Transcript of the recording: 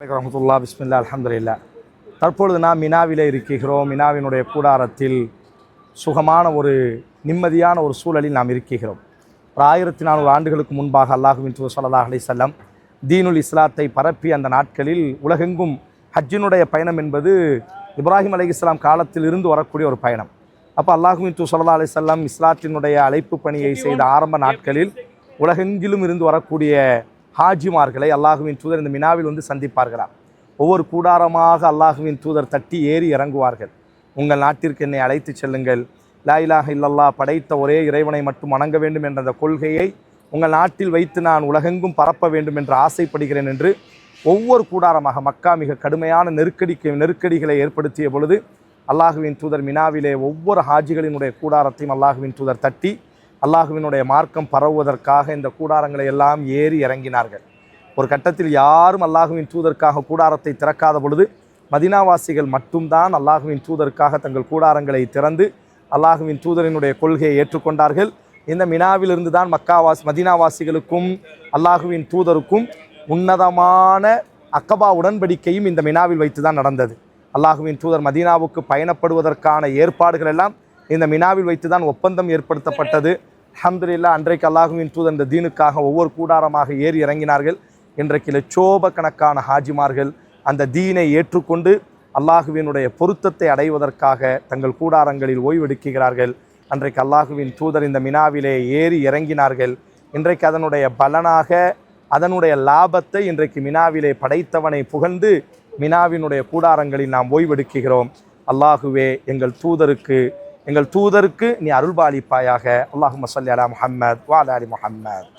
வரஹ்மத்துல்லாஹி பிஸ்மில்லாஹ் அல்ஹம்துலில்லாஹ். தற்பொழுது நாம் மினாவிலே இருக்கிறோம். மினாவினுடைய கூடாரத்தில் சுகமான ஒரு நிம்மதியான ஒரு சூழலில் நாம் இருக்கிறோம். ஒரு 1400 ஆண்டுகளுக்கு முன்பாக அல்லாஹ்வின் தூதர் ஸல்லல்லாஹு அலைஹி வஸல்லம் தீனுல் இஸ்லாத்தை பரப்பி அந்த நாட்களில் உலகெங்கும் ஹஜ்ஜினுடைய பயணம் என்பது இப்ராஹிம் அலைஹிஸ்ஸலாம் காலத்தில் இருந்து வரக்கூடிய ஒரு பயணம். அப்போ அல்லாஹ்வின் தூதர் ஸல்லல்லாஹு அலைஹி வஸல்லம் இஸ்லாத்தினுடைய அழைப்பு பணியை செய்த ஆரம்ப நாட்களில் உலகெங்கிலும் இருந்து வரக்கூடிய ஹாஜிமார்களை அல்லாஹுவின் தூதர் இந்த மினாவில் வந்து சந்திப்பார்களாம். ஒவ்வொரு கூடாரமாக அல்லாஹுவின் தூதர் தட்டி ஏறி இறங்குவார்கள். உங்கள் நாட்டிற்கு என்னை அழைத்து செல்லுங்கள், லா இலாஹ இல்லல்லாஹ் படைத்த ஒரே இறைவனை மட்டும் வணங்க வேண்டும் என்ற அந்த கொள்கையை உங்கள் நாட்டில் வைத்து நான் உலகெங்கும் பரப்ப வேண்டும் என்று ஆசைப்படுகிறேன் என்று ஒவ்வொரு கூடாரமாக மக்கா மிக கடுமையான நெருக்கடிகளை ஏற்படுத்திய பொழுது அல்லாஹுவின் தூதர் மினாவிலே ஒவ்வொரு ஹாஜிகளினுடைய கூடாரத்தையும் அல்லாஹுவின் தூதர் தட்டி அல்லாஹுவினுடைய மார்க்கம் பரவுவதற்காக இந்த கூடாரங்களை எல்லாம் ஏறி இறங்கினார்கள். ஒரு கட்டத்தில் யாரும் அல்லாஹுவின் தூதருக்காக கூடாரத்தை திறக்காத பொழுது மதீனாவாசிகள் மட்டும்தான் அல்லாஹுவின் தூதருக்காக தங்கள் கூடாரங்களை திறந்து அல்லாஹுவின் தூதரினுடைய கொள்கையை ஏற்றுக்கொண்டார்கள். இந்த மினாவிலிருந்து தான் மதீனாவாசிகளுக்கும் அல்லாஹுவின் தூதருக்கும் உன்னதமான அக்கபா உடன்படிக்கையும் இந்த மினாவில் வைத்து தான் நடந்தது. அல்லாஹுவின் தூதர் மதீனாவுக்கு பயணப்படுவதற்கான ஏற்பாடுகள் எல்லாம் இந்த மினாவில் வைத்து தான் ஒப்பந்தம் ஏற்படுத்தப்பட்டது. அல்ஹம்துலில்லாஹ், அன்றைக்கு அல்லாஹுவின் தூதர் இந்த தீனுக்காக ஒவ்வொரு கூடாரமாக ஏறி இறங்கினார்கள். இன்றைக்கு லட்சோபக்கணக்கான ஹாஜிமார்கள் அந்த தீனை ஏற்றுக்கொண்டு அல்லாஹுவினுடைய பொருத்தத்தை அடைவதற்காக தங்கள் கூடாரங்களில் ஓய்வெடுக்கிறார்கள். அன்றைக்கு அல்லாஹுவின் தூதர் இந்த மினாவிலே ஏறி இறங்கினார்கள். இன்றைக்கு அதனுடைய பலனாக அதனுடைய லாபத்தை இன்றைக்கு மினாவிலே படைத்தவனை புகழ்ந்து மினாவினுடைய கூடாரங்களில் நாம் ஓய்வெடுக்கிறோம். அல்லாஹுவே எங்கள் தூதருக்கு நீ அருள்பாலிப்பாயாக. அல்லாஹும்ம ஸல்லி அலா முஹம்மத் வ அலா ஆலி முஹம்மத்.